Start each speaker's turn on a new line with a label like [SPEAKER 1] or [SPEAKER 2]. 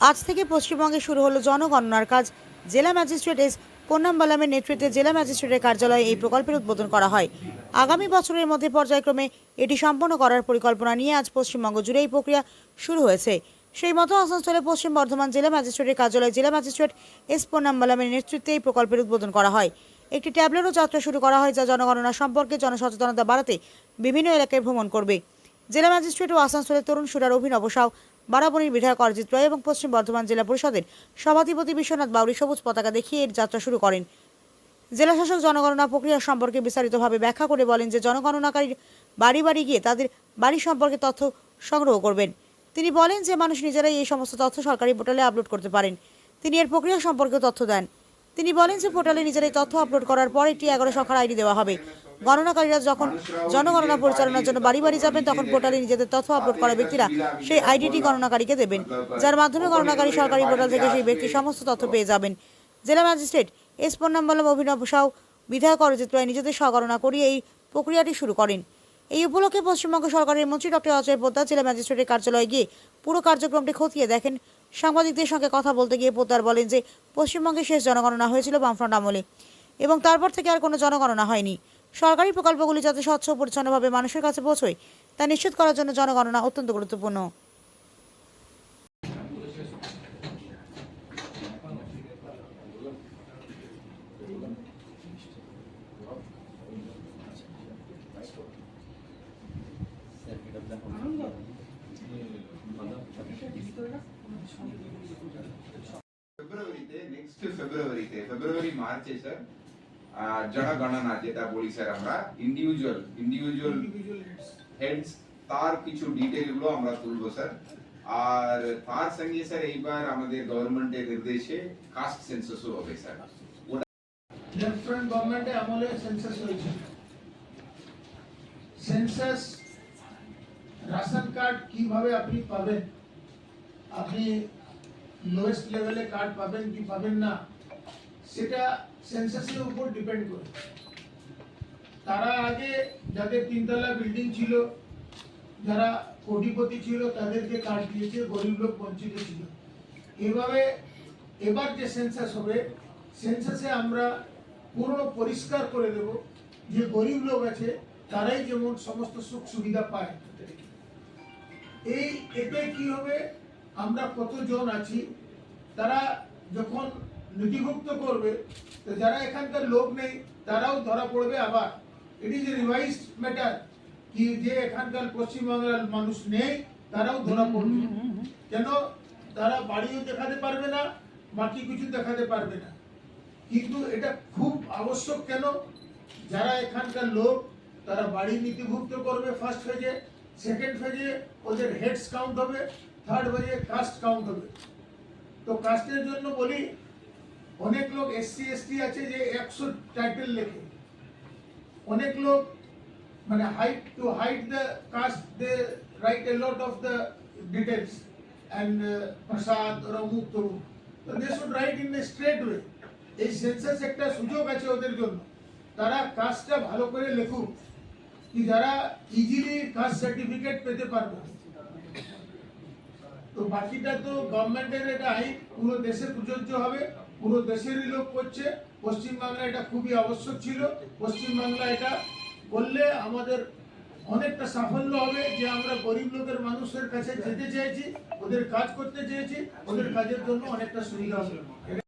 [SPEAKER 1] আজ থেকে পশ্চিমবঙ্গে শুরু হলো জনগণনার কাজ। জেলা ম্যাজিস্ট্রেট এস পন্নাম্বালামের নেতৃত্বে জেলা ম্যাজিস্ট্রেটের কার্যালয়ে এই প্রকল্পের উদ্বোধন করা হয়। আগামী বছরের মধ্যে পর্যায়ক্রমে এটি সম্পন্ন করার পরিকল্পনা নিয়ে আজ পশ্চিমবঙ্গ জুড়ে এই প্রক্রিয়া শুরু হয়েছে। সেই মতো আসানসোলে পশ্চিম বর্ধমান জেলা ম্যাজিস্ট্রেটের কার্যালয়ে জেলা ম্যাজিস্ট্রেট এস পন্নাম্বালামের নেতৃত্বে এই প্রকল্পের উদ্বোধন করা হয়। একটি ট্যাবলেটও যাত্রা শুরু করা হয়, যা জনগণনা সম্পর্কে জনসচেতনতা বাড়াতে বিভিন্ন এলাকায় ভ্রমণ করবে। জেলা ম্যাজিস্ট্রেট ও আসানসোলের তরুণ সুরার অভিনব সাউ, বারাবণীর বিধায়ক অরিজিৎ রায় এবং পশ্চিম বর্ধমান জেলা পরিষদের সভাধিপতি বিশ্বনাথ বাউরি সবুজ পতাকা দেখিয়ে এর যাত্রা শুরু করেন। জেলাশাসক জনগণনা প্রক্রিয়া সম্পর্কে বিস্তারিতভাবে ব্যাখ্যা করে বলেন যে জনগণনাকারীর বাড়ি বাড়ি গিয়ে তাদের বাড়ি সম্পর্কে তথ্য সংগ্রহ করবেন। তিনি বলেন যে মানুষ নিজেরাই এই সমস্ত তথ্য সরকারি পোর্টালে আপলোড করতে পারেন। তিনি এর প্রক্রিয়া সম্পর্কে তথ্য দেন। তিনি বলেন যে পোর্টালে নিজেরাই তথ্য আপলোড করার পর একটি 11 সংখ্যার আইডি দেওয়া হবে। গণনাকারীরা যখন জনগণনা পরিচালনার জন্য বাড়ি বাড়ি যাবেন, তখন পোর্টালে নিজেদের তথ্য আপলোড করা ব্যক্তিরা সেই আইডিটি গণনাকারীকে দেবেন, যার মাধ্যমে গণনাকারী সরকারি পোর্টাল থেকে সেই ব্যক্তির সমস্ত তথ্য পেয়ে যাবেন। জেলা ম্যাজিস্ট্রেট এস পন্নাম্বালাম, অভিনব সাউ, বিধায়ক অরিজিৎ রায় নিজেদের স্বগণনা করিয়ে এই প্রক্রিয়াটি শুরু করেন। এই উপলক্ষে পশ্চিমবঙ্গ সরকারের মন্ত্রী ডক্টর অজয় পোদ্দার জেলা ম্যাজিস্ট্রেটের কার্যালয়ে গিয়ে পুরো কার্যক্রমটি খতিয়ে দেখেন। সাংবাদিকদের সঙ্গে কথা বলতে গিয়ে পোদ্দার বলেন যে পশ্চিমবঙ্গে শেষ জনগণনা হয়েছিল বামফ্রন্ট আমলে এবং তারপর থেকে আর কোনো জনগণনা হয়নি। সরকারি প্রকল্পগুলি যাতে স্বচ্ছ ও পরিচ্ছন্নভাবে মানুষের কাছে পৌঁছয় তা নিশ্চিত করার জন্য জনগণনা অত্যন্ত গুরুত্বপূর্ণ।
[SPEAKER 2] ফেব্রুয়ারি মার্চে স্যার জনগণনা যেটা বলি স্যার আমরা ইন্ডিভিজুয়াল হেডস তার কিছু ডিটেইল গুলো আমরা তুলবো স্যার। আর তার সঙ্গে স্যার এইবার আমাদের গভর্নমেন্টের নির্দেশে কাস্ট সেন্সাসও হবে স্যার।
[SPEAKER 3] লেফট ফ্রন্ট গভর্নমেন্টে আমলে সেন্সাস হয়েছে। সেন্সাস রেশন কার্ড কিভাবে আপনি পাবেন, আপনি লোয়েস্ট লেভেলে কার্ড পাবেন কি পাবেন না, সেটা সেন্সাসের উপর ডিপেন্ড করে। তারা আগে যাদের তিনতলা বিল্ডিং ছিল, যারা কোটিপতি ছিল, তাদেরকে কার্ড দিয়েছে, গরিব লোক বঞ্চিত ছিল। এভাবে এবার যে সেন্সাস হবে, সেন্সাসে আমরা পুরো পরিষ্কার করে দেব যে গরিব লোক আছে তারাই যেমন সমস্ত সুখ সুবিধা পায়। এতে কি হবে, আমরা কতজন আছি তারা যখন নথিভুক্ত করবে, তো যারা এখানকার লোক নেই তারাও ধরা পড়বে। আবার ইট ইজ রিভাইজড ম্যাটার কি যে এখানকার পশ্চিমবাংলার মানুষ নেই তারাও ধরা পড়বে, কেন তারা বাড়িও দেখাতে পারবে না, বাকি কিছু দেখাতে পারবে না। কিন্তু এটা খুব আবশ্যক, কেন যারা এখানকার লোক তারা বাড়ি নথিভুক্ত করবে ফার্স্ট ফেজে, সেকেন্ড ফেজে ওদের হেডস কাউন্ট হবে, থার্ড ফেজে কাস্ট কাউন্ট হবে। তো কাস্টের জন্য বলি, অনেক লোক এসসি এসটি আছে যে 100 টাইটেল লেখে, অনেক লোক মানে hide to hide the caste they write a lot of the details and Prasad রমুক তমুক, তো they should write in a straight way. এই সেন্সাস একটা সুযোগ আছে ওদের জন্য, তারা কাস্টটা ভালো করে লেখুক কি যারা ইজিলি কাস্ট সার্টিফিকেট পেতে পারবে। তো বাকিটা তো গভর্নমেন্টের এটা আইন পুরো দেশে প্রযোজ্য হবে, পুরো দেশেরই লোক করছে। পশ্চিমবাংলা এটা খুবই আবশ্যক ছিল। পশ্চিমবাংলা এটা করলে আমাদের অনেকটা সাফল্য হবে যে আমরা গরিব লোকের মানুষের কাছে যেতে চেয়েছি, ওদের কাজ করতে চেয়েছি, ওদের কাজের জন্য অনেকটা সুবিধা হবে।